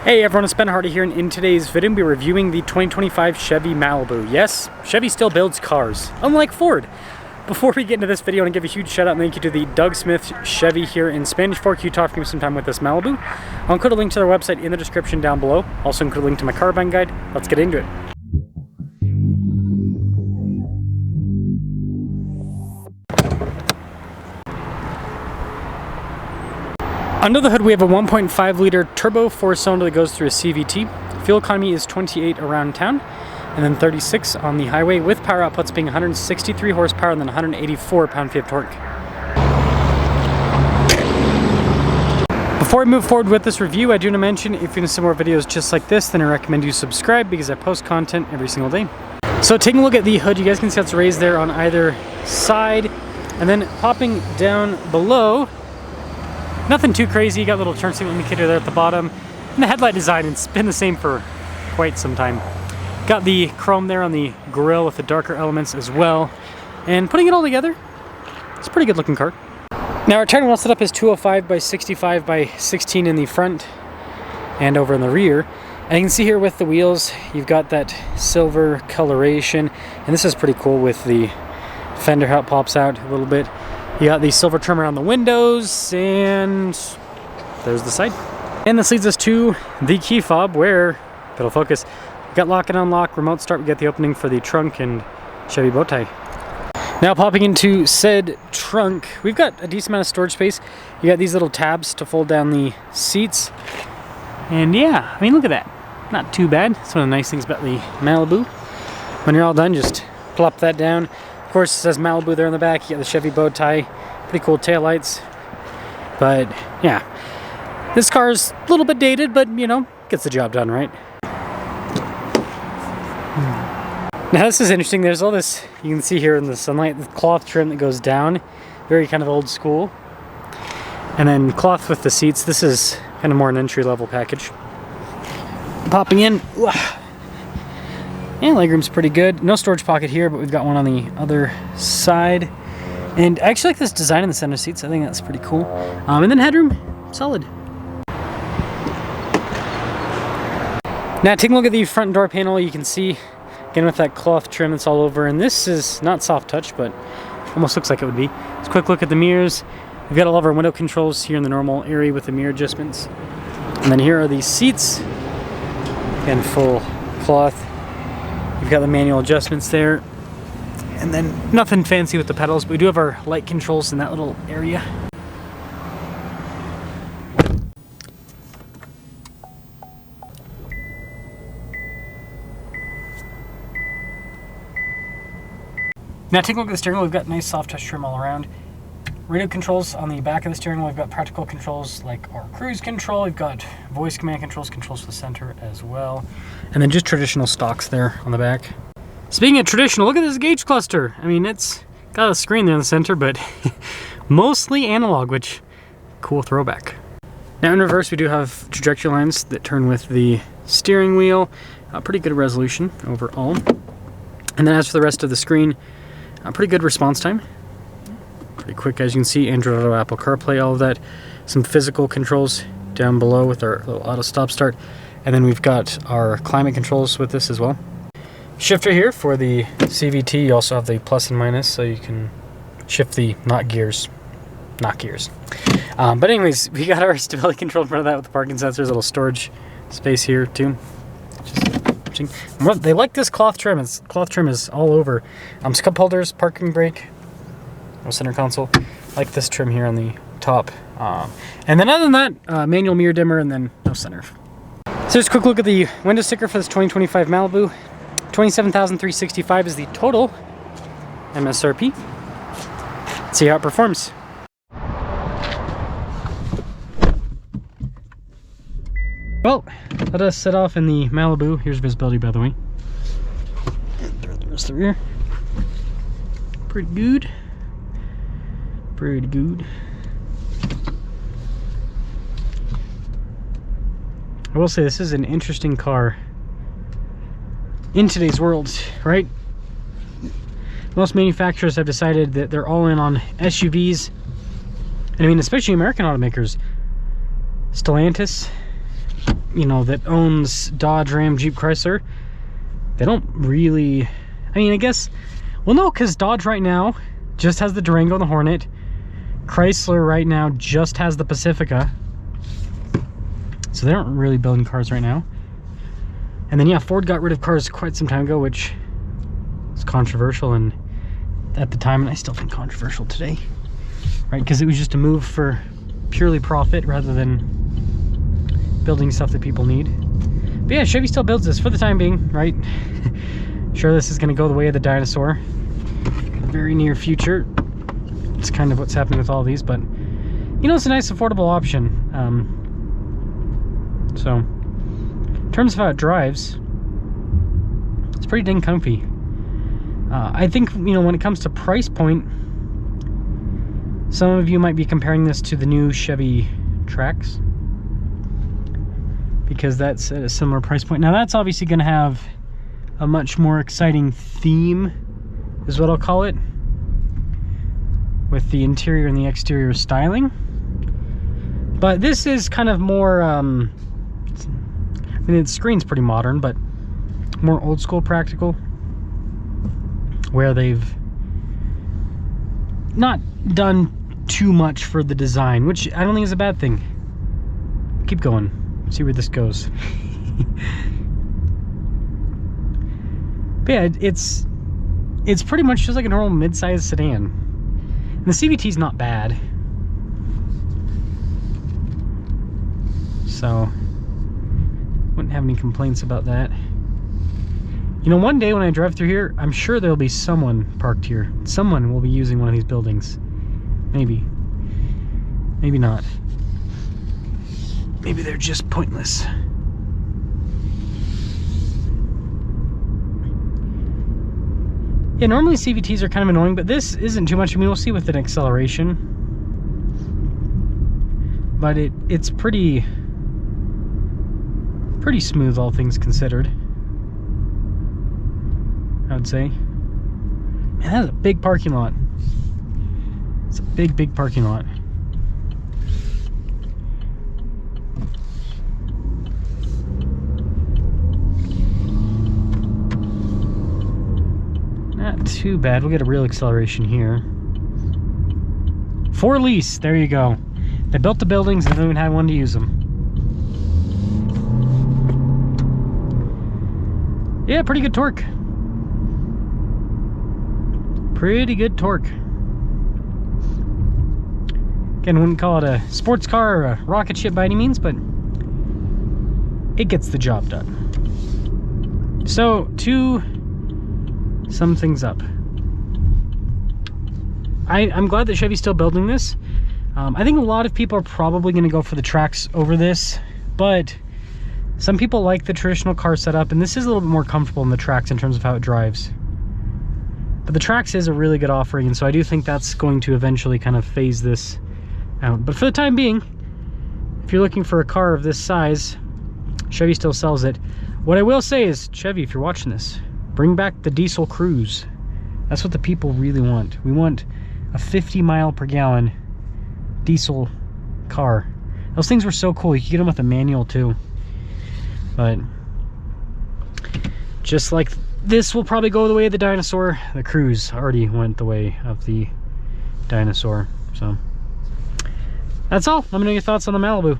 Hey everyone, it's Ben Hardy here, and in today's video, we'll be reviewing the 2025 Chevy Malibu. Yes, Chevy still builds cars, unlike Ford. Before we get into this video, I want to give a huge shout out and thank you to the Doug Smith Chevy here in Spanish Fork, Utah, for giving me some time with this Malibu. I'll include a link to their website in the description down below. Also include a link to my car buying guide. Let's get into it. Under the hood, we have a 1.5 liter turbo 4-cylinder that goes through a CVT. Fuel economy is 28 around town, and then 36 on the highway, with power outputs being 163 horsepower and then 184 pound-feet of torque. Before I move forward with this review, I do want to mention if you want to see more videos just like this, then I recommend you subscribe because I post content every single day. So taking a look at the hood, you guys can see it's raised there on either side, and then popping down below, nothing too crazy. You got a little turn signal indicator there at the bottom, and the headlight design, it's been the same for quite some time. Got the chrome there on the grille with the darker elements as well, and putting it all together, it's a pretty good looking car. Now our tire wheel setup is 205 by 65 by 16 in the front and over in the rear. And you can see here with the wheels, you've got that silver coloration, and this is pretty cool with the fender, how it pops out a little bit. You got the silver trim around the windows, and there's the side. And this leads us to the key fob where, it'll focus, we got lock and unlock, remote start, we got the opening for the trunk and Chevy bow tie. Now popping into said trunk, we've got a decent amount of storage space. You got these little tabs to fold down the seats. And yeah, I mean, look at that. Not too bad. It's one of the nice things about the Malibu. When you're all done, just plop that down. Of course, it says Malibu there in the back. You got the Chevy bow tie. Pretty cool taillights. But yeah, this car is a little bit dated, but you know, gets the job done, right? Now this is interesting. There's all this, you can see here in the sunlight, the cloth trim that goes down. Very kind of old school. And then cloth with the seats. This is kind of more an entry-level package. Popping in. Yeah, legroom's pretty good. No storage pocket here, but we've got one on the other side. And I actually like this design in the center seats. I think that's pretty cool. And then headroom, solid. Now taking a look at the front door panel, you can see, again with that cloth trim that's all over, and this is not soft touch, but almost looks like it would be. Let's quick look at the mirrors. We've got all of our window controls here in the normal area with the mirror adjustments. And then here are the seats. Again, full cloth. You've got the manual adjustments there, and then nothing fancy with the pedals, but we do have our light controls in that little area. Now taking a look at the steering wheel, we've got nice soft touch trim all around. Radio controls on the back of the steering wheel. We've got practical controls like our cruise control. We've got voice command controls, controls for the center as well. And then just traditional stocks there on the back. Speaking of traditional, look at this gauge cluster. I mean, it's got a screen there in the center, but mostly analog, which, cool throwback. Now in reverse, we do have trajectory lines that turn with the steering wheel. Pretty good resolution overall. And then as for the rest of the screen, pretty good response time. Pretty quick, as you can see, Android Auto, Apple CarPlay, all of that. Some physical controls down below with our little auto stop start. And then we've got our climate controls with this as well. Shifter here for the CVT. You also have the plus and minus, so you can shift the not gears. But anyways, we got our stability control in front of that with the parking sensors, a little storage space here too. They like this cloth trim. Cloth trim is all over. Cup holders, parking brake, no center console. I like this trim here on the top. And then other than that, manual mirror dimmer, and then no center. So just a quick look at the window sticker for this 2025 Malibu. $27,365 is the total MSRP. Let's see how it performs. Well, let us set off in the Malibu. Here's visibility, by the way. And the rest of the rear. Pretty good. Pretty good. I will say this is an interesting car in today's world, right? Most manufacturers have decided that they're all in on SUVs. And I mean, especially American automakers. Stellantis, you know, that owns Dodge, Ram, Jeep, Chrysler, they don't really, I mean, I guess, well, no, because Dodge right now just has the Durango and the Hornet. Chrysler right now just has the Pacifica. So they aren't really building cars right now. And then, yeah, Ford got rid of cars quite some time ago, which is controversial, and at the time, and I still think controversial today, right? Because it was just a move for purely profit rather than building stuff that people need. But yeah, Chevy still builds this for the time being, right? Sure, this is going to go the way of the dinosaur in the very near future. It's kind of what's happening with all these, but you know, it's a nice affordable option. So in terms of how it drives, it's pretty dang comfy. I think, you know, when it comes to price point, some of you might be comparing this to the new Chevy Trax, because that's at a similar price point. Now that's obviously going to have a much more exciting theme, is what I'll call it, with the interior and the exterior styling. But this is kind of more, I mean, the screen's pretty modern, but more old school practical, where they've not done too much for the design, which I don't think is a bad thing. Keep going, see where this goes. But yeah, it's pretty much just like a normal mid-sized sedan. And the CVT's not bad. So wouldn't have any complaints about that. You know, one day when I drive through here, I'm sure there'll be someone parked here. Someone will be using one of these buildings. Maybe. Maybe not. Maybe they're just pointless. Yeah, normally CVTs are kind of annoying, but this isn't too much. I mean, we'll see with an acceleration. But it's pretty smooth, all things considered, I would say. Man, that's a big parking lot. It's a big, big parking lot. Not too bad. We'll get a real acceleration here. For lease, there you go. They built the buildings and they don't even have one to use them. Yeah, pretty good torque. Pretty good torque. Again, I wouldn't call it a sports car or a rocket ship by any means, but it gets the job done. So, to sum things up, I'm glad that Chevy's still building this. I think a lot of people are probably going to go for the Trax over this, but some people like the traditional car setup, and this is a little bit more comfortable in the Trax in terms of how it drives. But the Trax is a really good offering, and so I do think that's going to eventually kind of phase this out. But for the time being, if you're looking for a car of this size, Chevy still sells it. What I will say is, Chevy, if you're watching this, bring back the diesel Cruze. That's what the people really want. We want a 50 mile per gallon diesel car. Those things were so cool. You could get them with a manual too. But just like this will probably go the way of the dinosaur, the Cruze already went the way of the dinosaur. So that's all. Let me know your thoughts on the Malibu.